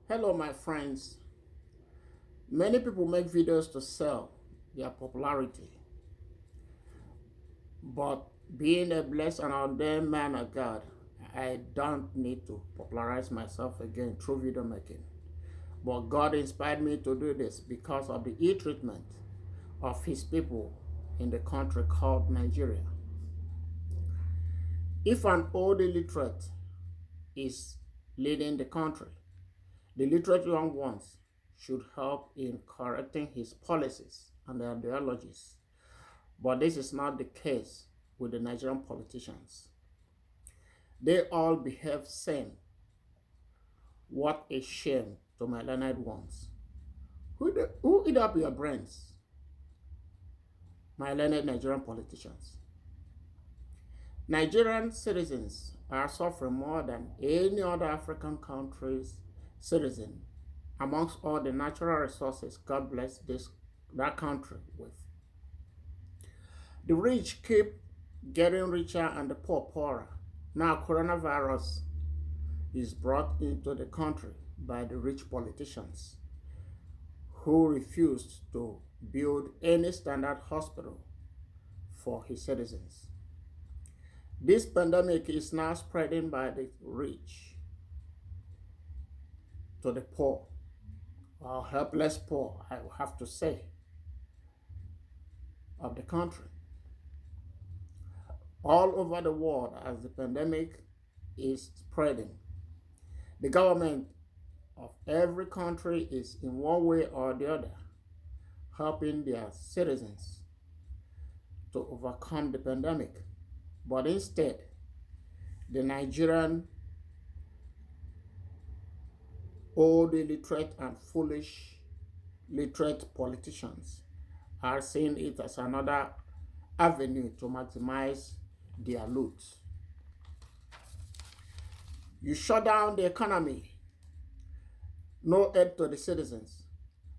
Hello, my friends. Many people make videos to sell their popularity, but being a blessed and ordained man of God, I don't need to popularize myself again through video making. But God inspired me to do this because of the ill treatment of His people in the country called Nigeria. If an old illiterate is leading the country, the literate young ones should help in correcting his policies and ideologies. But this is not the case with the Nigerian politicians. They all behave same. What a shame to my learned ones. Who eat up your brains? My learned Nigerian politicians. Nigerian citizens are suffering more than any other African country's citizen amongst all the natural resources God bless that country with. The rich keep getting richer and the poor poorer. Now coronavirus is brought into the country by the rich politicians who refused to build any standard hospital for his citizens. This pandemic is now spreading by the rich to the poor, or helpless poor, I will have to say, of the country. All over the world, as the pandemic is spreading, the government of every country is in one way or the other helping their citizens to overcome the pandemic. But instead, the Nigerian old illiterate and foolish literate politicians are seeing it as another avenue to maximize their loot. You shut down the economy, no aid to the citizens,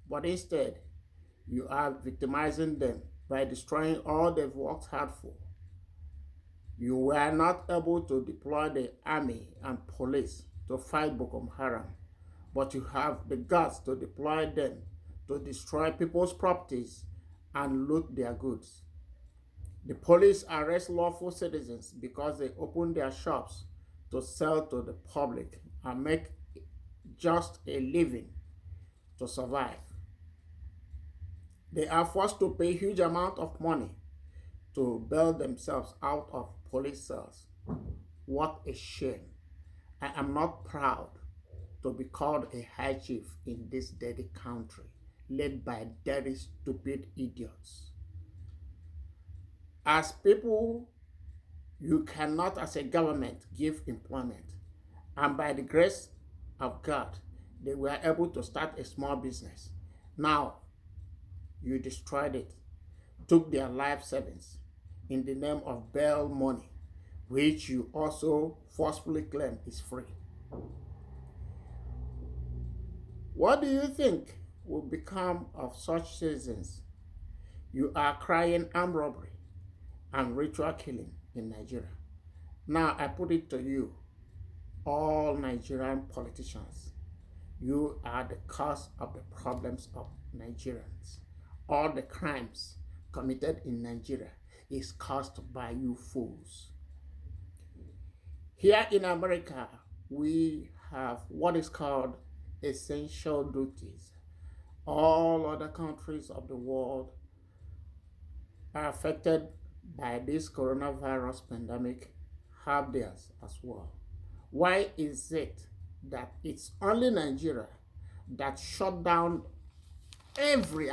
but instead you are victimizing them by destroying all they've worked hard for. You were not able to deploy the army and police to fight Boko Haram, but you have the guts to deploy them to destroy people's properties and loot their goods. The police arrest lawful citizens because they open their shops to sell to the public and make just a living to survive. They are forced to pay huge amount of money to bail themselves out of police cells. What a shame. I am not proud to be called a high chief in this dirty country, led by dirty, stupid idiots. As people, you cannot, as a government, give employment. And by the grace of God, they were able to start a small business. Now, you destroyed it, took their life savings in the name of bail money, which you also forcefully claim is free. What do you think will become of such citizens? You are crying armed robbery and ritual killing in Nigeria. Now I put it to you, all Nigerian politicians, you are the cause of the problems of Nigerians. All the crimes committed in Nigeria is caused by you fools. Here in America, we have what is called essential duties. All other countries of the world are affected by this coronavirus pandemic, have theirs as well. Why is it that it's only Nigeria that shut down every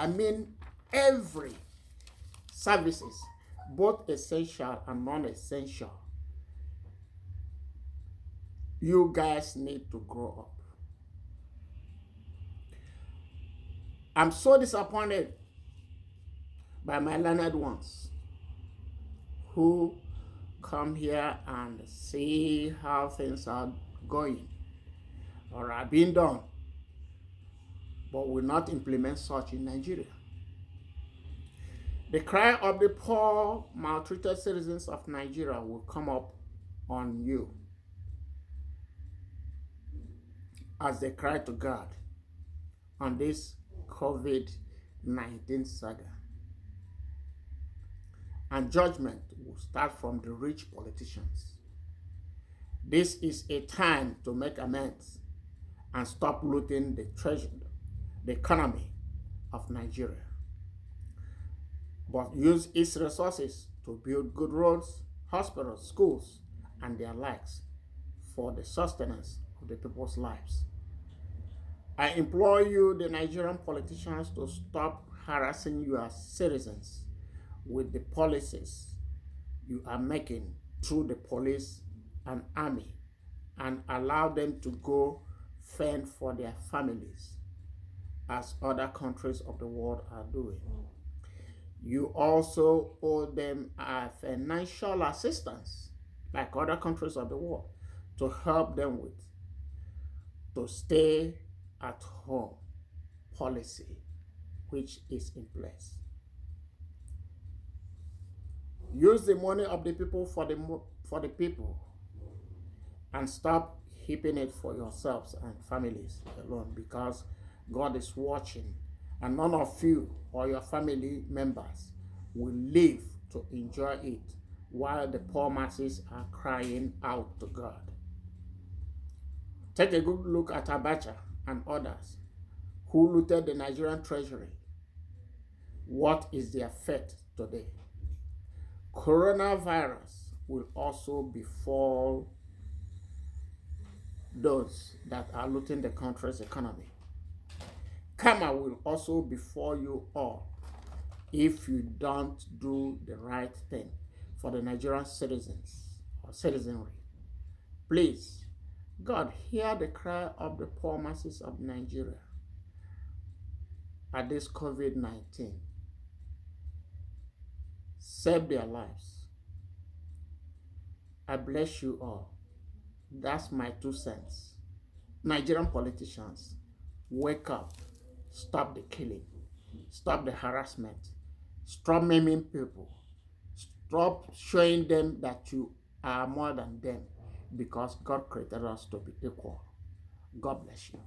services, both essential and non-essential? You guys need to grow up. I'm so disappointed by my learned ones who come here and see how things are going or are being done, but will not implement such in Nigeria. The cry of the poor, maltreated citizens of Nigeria will come up on you. as they cry to God on this COVID-19 saga. And judgment will start from the rich politicians. This is a time to make amends and stop looting the treasure, the economy of Nigeria, but use its resources to build good roads, hospitals, schools, and their likes for the sustenance of the people's lives. I implore you, the Nigerian politicians, to stop harassing your citizens with the policies you are making through the police and army, and allow them to go fend for their families as other countries of the world are doing. You also owe them a financial assistance like other countries of the world to help them with to stay at home policy which is in place. Use the money of the people for the people, and stop heaping it for yourselves and families alone, because God is watching, and none of you or your family members will live to enjoy it while the poor masses are crying out to God. Take a good look at Abacha and others who looted the Nigerian treasury. What is their fate today? Coronavirus will also befall those that are looting the country's economy. Karma will also befall you all if you don't do the right thing for the Nigerian citizens or citizenry. Please, God, hear the cry of the poor masses of Nigeria at this COVID-19. Save their lives. I bless you all. That's my 2 cents. Nigerian politicians, wake up. Stop the killing. Stop the harassment. Stop maiming people. Stop showing them that you are more than them, because God created us to be equal. God bless you.